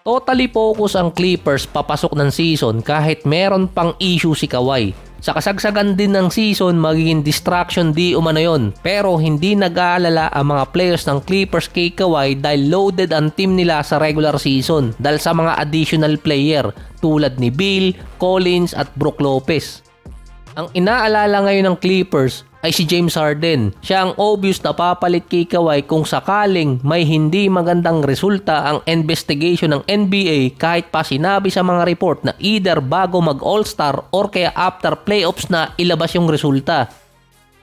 Totally focus ang Clippers papasok ng season kahit meron pang issue si Kawhi. Sa kasagsagan din ng season, magiging distraction di umano yun. Pero hindi nag-aalala ang mga players ng Clippers kay Kawhi dahil loaded ang team nila sa regular season dahil sa mga additional player tulad ni Bill, Collins at Brook Lopez. Ang inaalala ngayon ng Clippers ay si James Harden. Siya ang obvious na papalit kay Kawhi kung sakaling may hindi magandang resulta ang investigation ng NBA kahit pa sinabi sa mga report na either bago mag-All-Star or kaya after playoffs na ilabas yung resulta.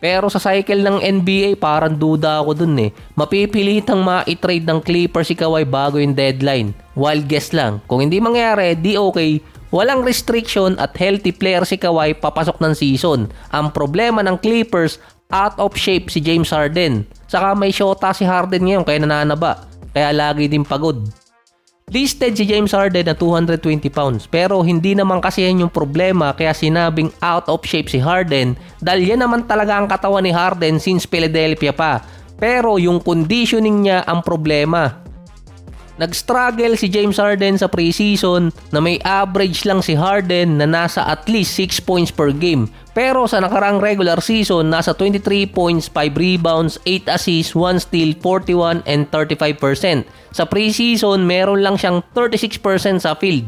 Pero sa cycle ng NBA parang duda ako dun eh. Mapipilitang ma-trade ng Clippers si Kawhi bago yung deadline. Wild guess lang. Kung hindi mangyari, di okay. Walang restriction at healthy player si Kawhi papasok ng season. Ang problema ng Clippers, out of shape si James Harden. Saka may shota si Harden ngayon kaya nananaba. Kaya lagi din pagod. Listed si James Harden na 220 pounds pero hindi naman kasi yan yung problema kaya sinabing out of shape si Harden dahil yan naman talaga ang katawan ni Harden since Philadelphia pa. Pero yung conditioning niya ang problema. Nag-struggle si James Harden sa preseason na may average lang si Harden na nasa at least 6 points per game. Pero sa nakaraang regular season, nasa 23 points, 5 rebounds, 8 assists, 1 steal, 41 and 35%. Sa preseason, meron lang siyang 36% sa field.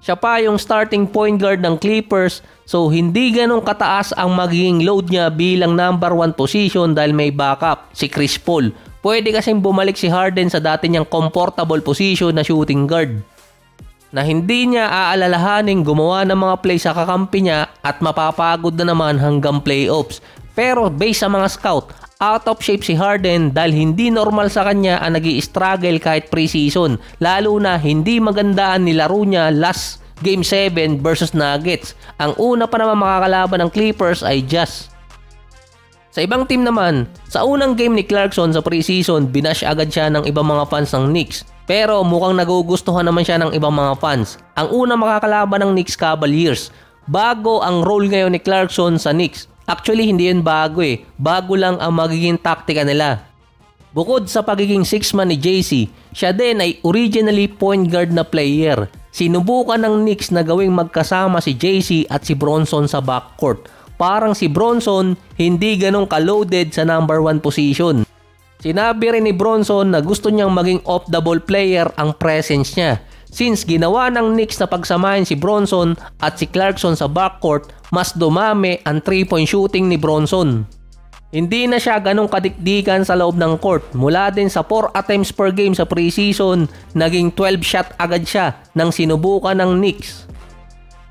Siya pa yung starting point guard ng Clippers so hindi ganong kataas ang magiging load niya bilang number 1 position dahil may backup, si Chris Paul. Pwede kasing bumalik si Harden sa dati niyang comfortable position na shooting guard. Na hindi niya aalalahaning gumawa ng mga play sa kakampi niya at mapapagod na naman hanggang playoffs. Pero based sa mga scout, out of shape si Harden dahil hindi normal sa kanya ang nag-i-struggle kahit preseason. Lalo na hindi magandaan nilaro niya last Game 7 versus Nuggets. Ang una pa naman makakalaban ng Clippers ay Jazz. Sa ibang team naman, sa unang game ni Clarkson sa preseason, binash agad siya ng ibang mga fans ng Knicks. Pero mukhang nagugustuhan naman siya ng ibang mga fans. Ang una makakalaban ng Knicks Cavaliers. Bago ang role ngayon ni Clarkson sa Knicks. Actually, hindi yun bago eh. Bago lang ang magiging taktika nila. Bukod sa pagiging 6-man ni JC, siya din ay originally point guard na player. Sinubukan ng Knicks na gawing magkasama si JC at si Bronson sa backcourt. Parang si Bronson hindi ganong ka-loaded sa number 1 position. Sinabi rin ni Bronson na gusto niyang maging off-the-ball player ang presence niya. Since ginawa ng Knicks na pagsamahin si Bronson at si Clarkson sa backcourt, mas dumami ang 3-point shooting ni Bronson. Hindi na siya ganong kadikdikan sa loob ng court. Mula din sa 4 attempts per game sa preseason, naging 12 shot agad siya nang sinubukan ng Knicks.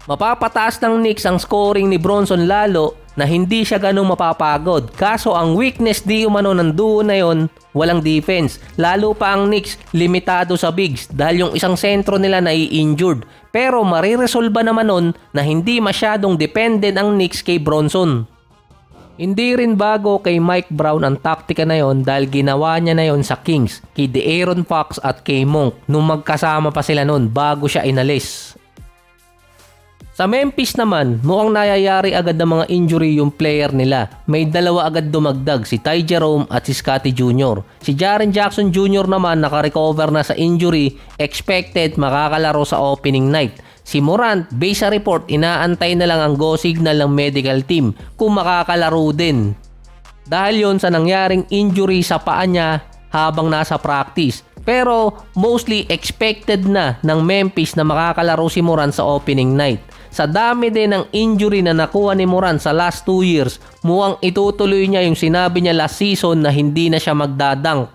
Mapapataas ng Knicks ang scoring ni Bronson lalo na hindi siya ganong mapapagod. Kaso ang weakness di umano ng duo na yon, walang defense. Lalo pa ang Knicks limitado sa bigs dahil yung isang sentro nila nai-injured. Pero mariresolba naman nun na hindi masyadong dependent ang Knicks kay Bronson. Hindi rin bago kay Mike Brown ang taktika na yon dahil ginawa niya na yon sa Kings, kay De'Aaron Fox at kay Monk nung magkasama pa sila nun bago siya inalis. Sa Memphis naman, mukhang nayayari agad ng mga injury yung player nila. May dalawa agad dumagdag, si Ty Jerome at si Scottie Jr. Si Jaren Jackson Jr. naman nakarecover na sa injury, expected makakalaro sa opening night. Si Morant, based sa report, inaantay na lang ang go signal ng medical team kung makakalaro din. Dahil yon sa nangyaring injury sa paa niya habang nasa practice. Pero mostly expected na ng Memphis na makakalaro si Morant sa opening night. Sa dami din ng injury na nakuha ni Morant sa last 2 years, mukhang itutuloy niya yung sinabi niya last season na hindi na siya magdadunk.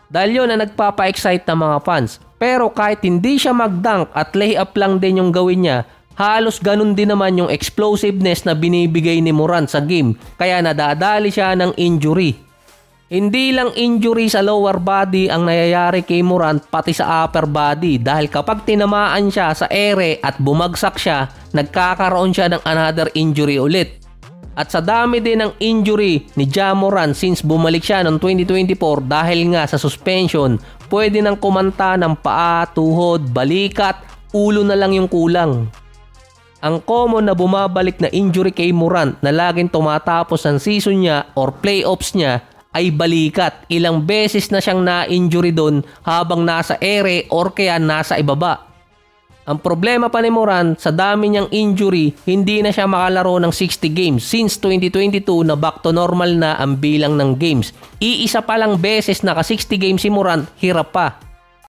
Dahil yun na nagpapa-excite ng mga fans. Pero kahit hindi siya magdunk at layup lang din yung gawin niya, halos ganun din naman yung explosiveness na binibigay ni Morant sa game. Kaya nadadali siya ng injury. Hindi lang injury sa lower body ang nangyayari kay Morant pati sa upper body dahil kapag tinamaan siya sa ere at bumagsak siya, nagkakaroon siya ng another injury ulit. At sa dami din ng injury ni Ja Morant since bumalik siya noong 2024 dahil nga sa suspension, pwede nang kumanta ng paa, tuhod, balikat, ulo na lang yung kulang. Ang common na bumabalik na injury kay Morant na laging tumatapos ang season niya or playoffs niya ay balikat. Ilang beses na siyang na-injury doon habang nasa ere or kaya nasa ibaba. Ang problema pa ni Moran, sa dami niyang injury, hindi na siya makalaro ng 60 games since 2022 na back to normal na ang bilang ng games. Iisa pa lang beses naka 60 games si Moran, hirap pa.